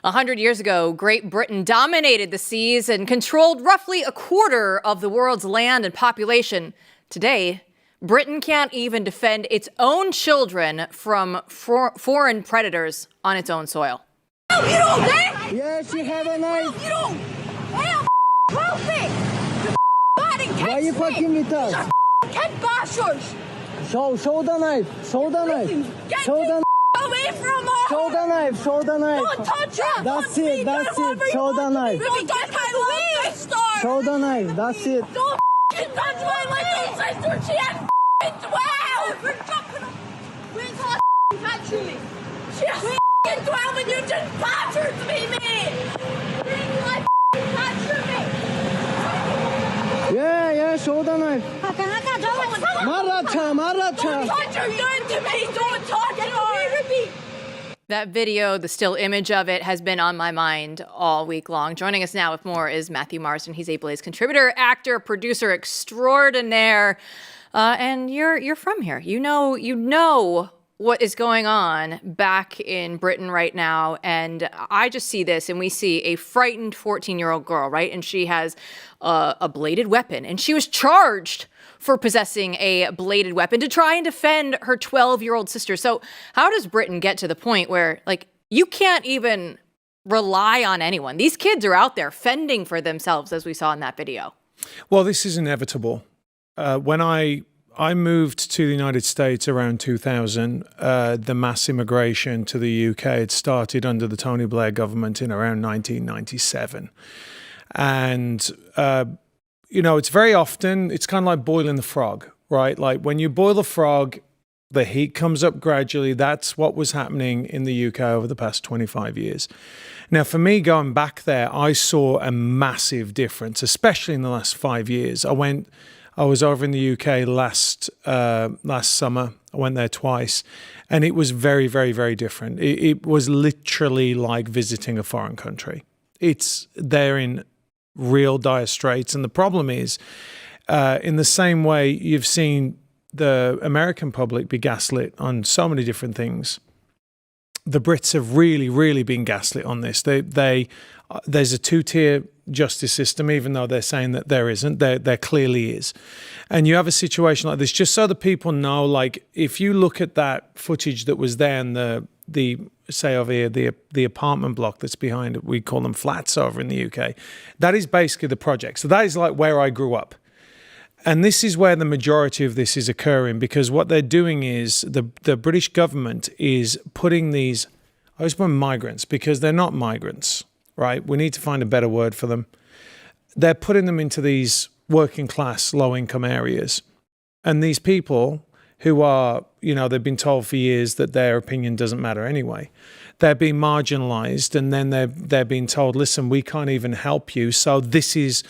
100 years ago, Great Britain dominated the seas and controlled roughly a quarter of the world's land and population. Today, Britain can't even defend its own children from foreign predators on its own soil. No, you don't dare! Yes, you have a knife. You don't! Hell, help me! Why are you fucking with us? Get bastards! Show the knife. Show the knife. Get Show the away from us! Show the knife. Show the knife. Don't touch her! That's it. That's it. Show the knife. Don't touch my little sister! Show the knife. That's it. Don't touch my little sister! She has 12! We're dropping her! Where's her touching me? She has 12 and you just battered me, mate! Bring my touching me! Yeah, show the knife. Maracha. Don't touch her! You're to me! Don't touch her! That video, the still image of it, has been on my mind all week long. Joining us now with more is Matthew Marsden. He's a Blaze contributor, actor, producer extraordinaire, and you're from here. You know what is going on back in Britain right now, and I just see this, and we see a frightened 14-year-old girl, right? And she has a bladed weapon, and she was charged for possessing a bladed weapon to try and defend her 12-year-old sister. So how does Britain get to the point where, like, you can't even rely on anyone? These kids are out there fending for themselves, as we saw in that video. Well, this is inevitable. When I moved to the United States around 2000, the mass immigration to the UK had started under the Tony Blair government in around 1997. And it's very often, it's kind of like boiling the frog, right? Like when you boil the frog, the heat comes up gradually. That's what was happening in the UK over the past 25 years. Now, for me, going back there, I saw a massive difference, especially in the last 5 years. I was over in the UK last summer. I went there twice, and it was very, very, very different. It was literally like visiting a foreign country. They're in real dire straits. And the problem is, in the same way you've seen the American public be gaslit on so many different things, the Brits have really, really been gaslit on this. There's a two-tier justice system, even though they're saying that there isn't. There clearly is. And you have a situation like this, just so the people know, like, if you look at that footage that was there in the say over here, the apartment block that's behind it, we call them flats over in the UK, that is basically the project. So that is like where I grew up. And this is where the majority of this is occurring, because what they're doing is the British government is putting these, I always put migrants, because they're not migrants, right? We need to find a better word for them. They're putting them into these working class, low income areas. And these people who are, they've been told for years that their opinion doesn't matter anyway. They're being marginalized, and then they're being told, listen, we can't even help you. So this is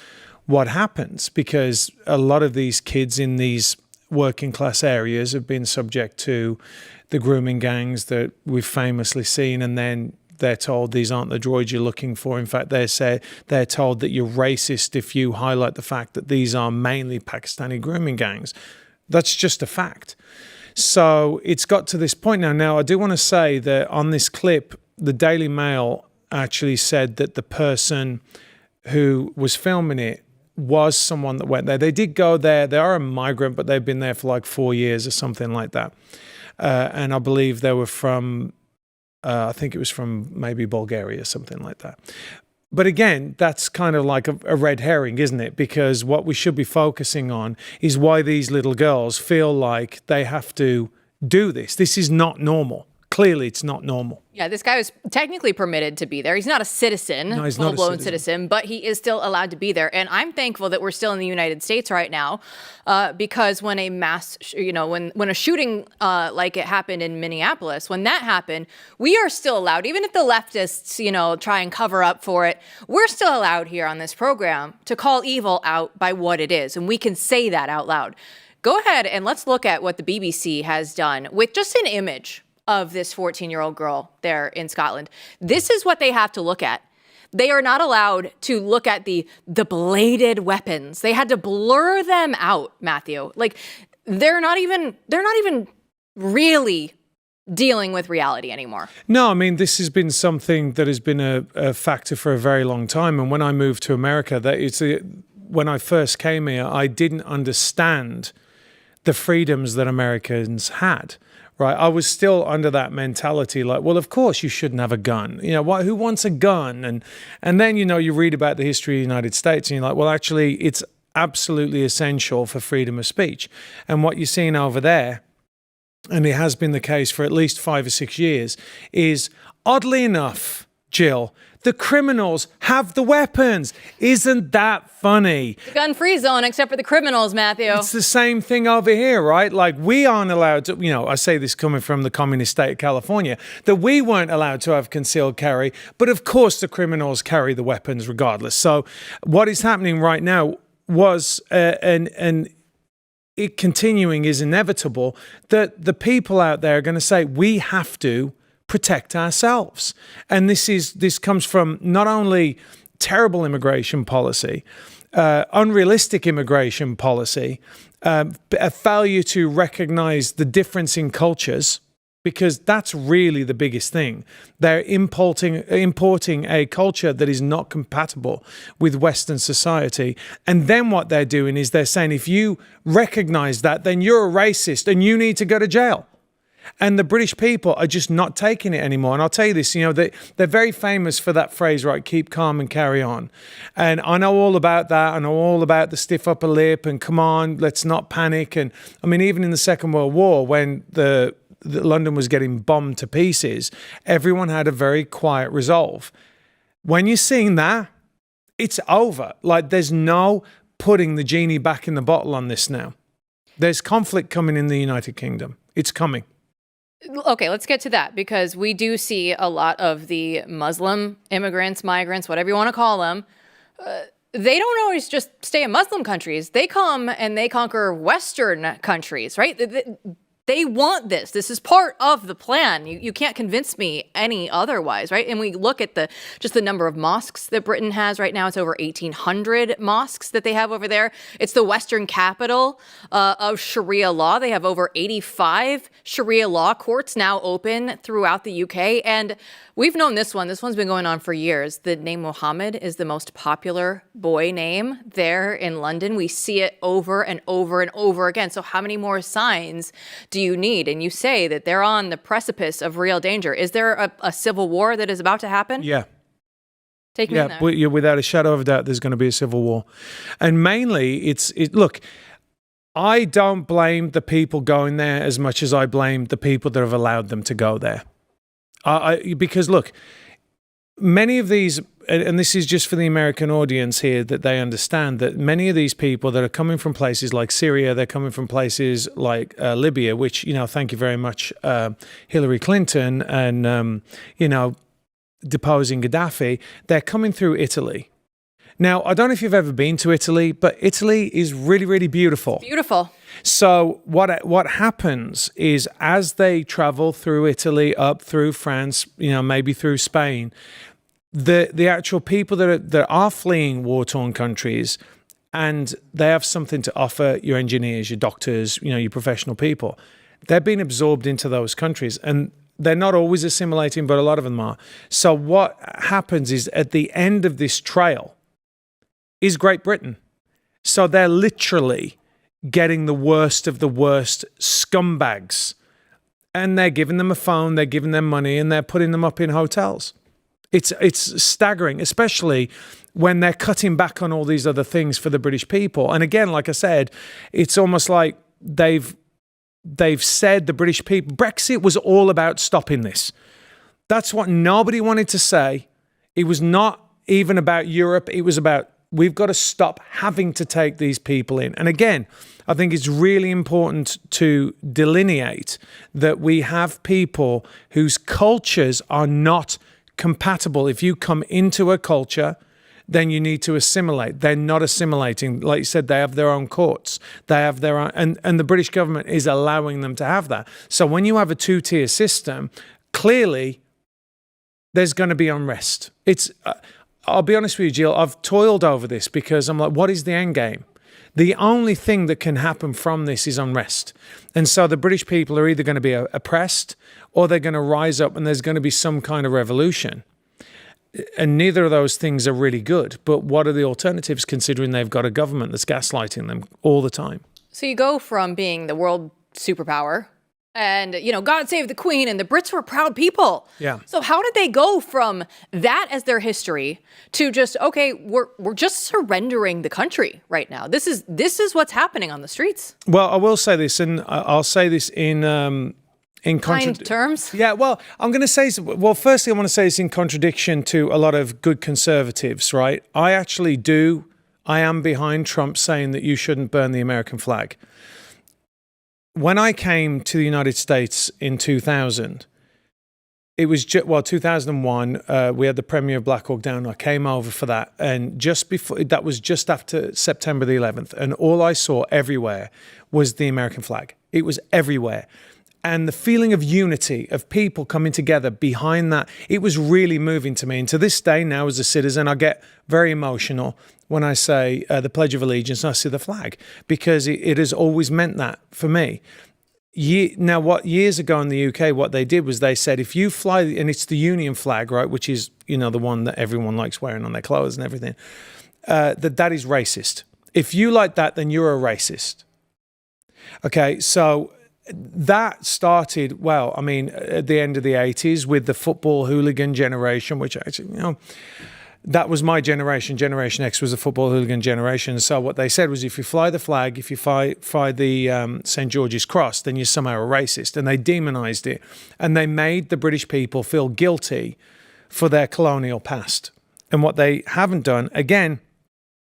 what happens, because a lot of these kids in these working class areas have been subject to the grooming gangs that we've famously seen, and then they're told these aren't the droids you're looking for. In fact, they're told that you're racist if you highlight the fact that these are mainly Pakistani grooming gangs. That's just a fact. So it's got to this point now. Now, I do want to say that on this clip, the Daily Mail actually said that the person who was filming it was someone that went there. They did go there. They are a migrant, but they've been there for like 4 years or something like that. And I believe they were from, I think it was from maybe Bulgaria, something like that. But again, that's kind of like a red herring, isn't it? Because what we should be focusing on is why these little girls feel like they have to do this. This is not normal. Clearly, it's not normal. Yeah, this guy was technically permitted to be there. He's not a citizen, no, he's not a full-blown citizen, but he is still allowed to be there. And I'm thankful that we're still in the United States right now, because when a mass, when a shooting like it happened in Minneapolis, when that happened, we are still allowed, even if the leftists, try and cover up for it, we're still allowed here on this program to call evil out by what it is. And we can say that out loud. Go ahead and let's look at what the BBC has done with just an image of this 14-year-old girl there in Scotland. This is what they have to look at. They are not allowed to look at the bladed weapons. They had to blur them out, Matthew. Like, they're not even really dealing with reality anymore. No, I mean, this has been something that has been a factor for a very long time. And when I moved to America, when I first came here, I didn't understand the freedoms that Americans had. Right, I was still under that mentality, like, well, of course you shouldn't have a gun. You know, who wants a gun? And then, you know, you read about the history of the United States, and you're like, well, actually, it's absolutely essential for freedom of speech. And what you're seeing over there, and it has been the case for at least 5 or 6 years, is oddly enough, Jill, the criminals have the weapons. Isn't that funny? The gun-free zone, except for the criminals, Matthew. It's the same thing over here, right? Like, we aren't allowed to, you know, I say this coming from the communist state of California, that we weren't allowed to have concealed carry, but of course the criminals carry the weapons regardless. So what is happening right now was, and it continuing is inevitable, that the people out there are going to say, we have to protect ourselves. And this comes from not only terrible immigration policy, unrealistic immigration policy, a failure to recognize the difference in cultures, because that's really the biggest thing. They're importing a culture that is not compatible with Western society. And then what they're doing is they're saying, if you recognize that, then you're a racist and you need to go to jail. And the British people are just not taking it anymore. And I'll tell you this, you know, they're very famous for that phrase, right? Keep calm and carry on. And I know all about that. I know all about the stiff upper lip and come on, let's not panic. And I mean, even in the Second World War, when the London was getting bombed to pieces, everyone had a very quiet resolve. When you're seeing that, it's over. Like, there's no putting the genie back in the bottle on this now. There's conflict coming in the United Kingdom. It's coming. Okay, let's get to that, because we do see a lot of the Muslim immigrants, migrants, whatever you want to call them. They don't always just stay in Muslim countries. They come and they conquer Western countries, right? They want this. This is part of the plan. You can't convince me any otherwise, right? And we look at just the number of mosques that Britain has right now. It's over 1,800 mosques that they have over there. It's the Western capital of Sharia law. They have over 85 Sharia law courts now open throughout the UK. And we've known this one. This one's been going on for years. The name Mohammed is the most popular boy name there in London. We see it over and over and over again. So how many more signs do you need? And you say that they're on the precipice of real danger. Is there a civil war that is about to happen? Yeah. Take me in there. Yeah, without a shadow of a doubt, there's going to be a civil war. And mainly, look, I don't blame the people going there as much as I blame the people that have allowed them to go there. Because, look, many of these, and this is just for the American audience here, that they understand that many of these people that are coming from places like Syria, they're coming from places like Libya, which, you know, thank you very much, Hillary Clinton, and, you know, deposing Gaddafi, they're coming through Italy. Now, I don't know if you've ever been to Italy, but Italy is really, really beautiful. It's beautiful. So what happens is, as they travel through Italy, up through France, you know, maybe through Spain, the actual people that are fleeing war-torn countries, and they have something to offer, your engineers, your doctors, you know, your professional people, they're being absorbed into those countries, and they're not always assimilating, but a lot of them are. So what happens is, at the end of this trail is Great Britain. So they're literally getting the worst of the worst scumbags, and they're giving them a phone, they're giving them money, and they're putting them up in hotels. It's staggering, especially when they're cutting back on all these other things for the British people. And again, like I said, it's almost like they've said, the British people, Brexit was all about stopping this. That's what nobody wanted to say. It was not even about Europe. It was about, we've got to stop having to take these people in. And again, I think it's really important to delineate that we have people whose cultures are not compatible. If you come into a culture, then you need to assimilate. They're not assimilating. Like you said, they have their own courts. They have their own, and the British government is allowing them to have that. So when you have a two-tier system, clearly there's going to be unrest. I'll be honest with you, Jill, I've toiled over this because I'm like, what is the end game? The only thing that can happen from this is unrest. And so the British people are either going to be oppressed or they're going to rise up and there's going to be some kind of revolution. And neither of those things are really good. But what are the alternatives considering they've got a government that's gaslighting them all the time? So you go from being the world superpower and, you know, God save the Queen, and the Brits were proud people. Yeah. So how did they go from that as their history to just, okay, we're just surrendering the country right now? This is what's happening on the streets. Well, I will say this, and I'll say this in Kind terms? Yeah, well, I'm going to say, well, firstly, I want to say this in contradiction to a lot of good conservatives, right? I am behind Trump saying that you shouldn't burn the American flag. When I came to the United States in 2000, it was 2001. We had the premiere of Black Hawk Down. I came over for that, and that was just after September the 11th, and all I saw everywhere was the American flag. It was everywhere. And the feeling of unity, of people coming together behind that, it was really moving to me. And to this day now, as a citizen, I get very emotional when I say the Pledge of Allegiance and I see the flag, because it has always meant that for me. Now, years ago in the UK, what they did was they said, if you fly, and it's the Union flag, right, which is, you know, the one that everyone likes wearing on their clothes and everything, that is racist. If you like that, then you're a racist. Okay, so that started, well, I mean, at the end of the 80s with the football hooligan generation, which actually, you know, that was my generation. Generation X was the football hooligan generation. So what they said was, if you fly the flag, if you fly the St. George's Cross, then you're somehow a racist. And they demonized it. And they made the British people feel guilty for their colonial past. And what they haven't done, again,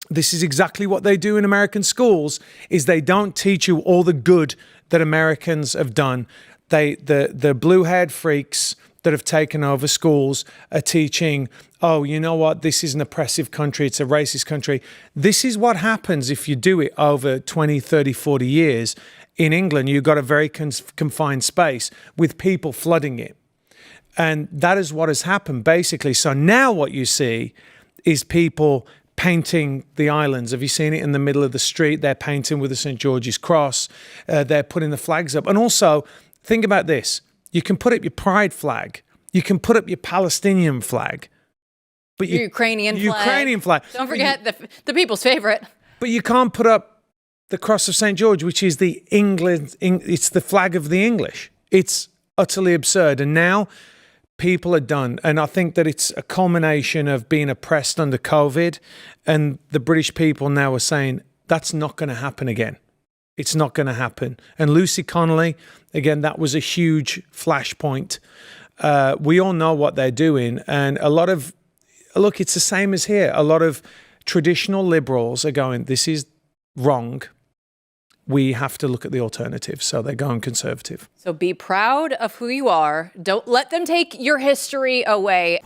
this is exactly what they do in American schools, is they don't teach you all the good that Americans have done. The blue-haired freaks that have taken over schools are teaching, oh, you know what, this is an oppressive country, it's a racist country. This is what happens if you do it over 20, 30, 40 years. In England, you've got a very confined space with people flooding it. And that is what has happened, basically. So now what you see is people painting the islands. Have you seen it in the middle of the street? They're painting with the St. George's Cross. They're putting the flags up. And also, think about this. You can put up your pride flag. You can put up your Palestinian flag. But Your Ukrainian flag. Don't forget the people's favorite. But you can't put up the Cross of St. George, which is it's the flag of the English. It's utterly absurd. And now people are done. And I think that it's a culmination of being oppressed under COVID. And the British people now are saying, that's not going to happen again. It's not going to happen. And Lucy Connolly, again, that was a huge flashpoint. We all know what they're doing. And look, it's the same as here. A lot of traditional liberals are going, this is wrong. We have to look at the alternatives. So they're going conservative. So be proud of who you are. Don't let them take your history away.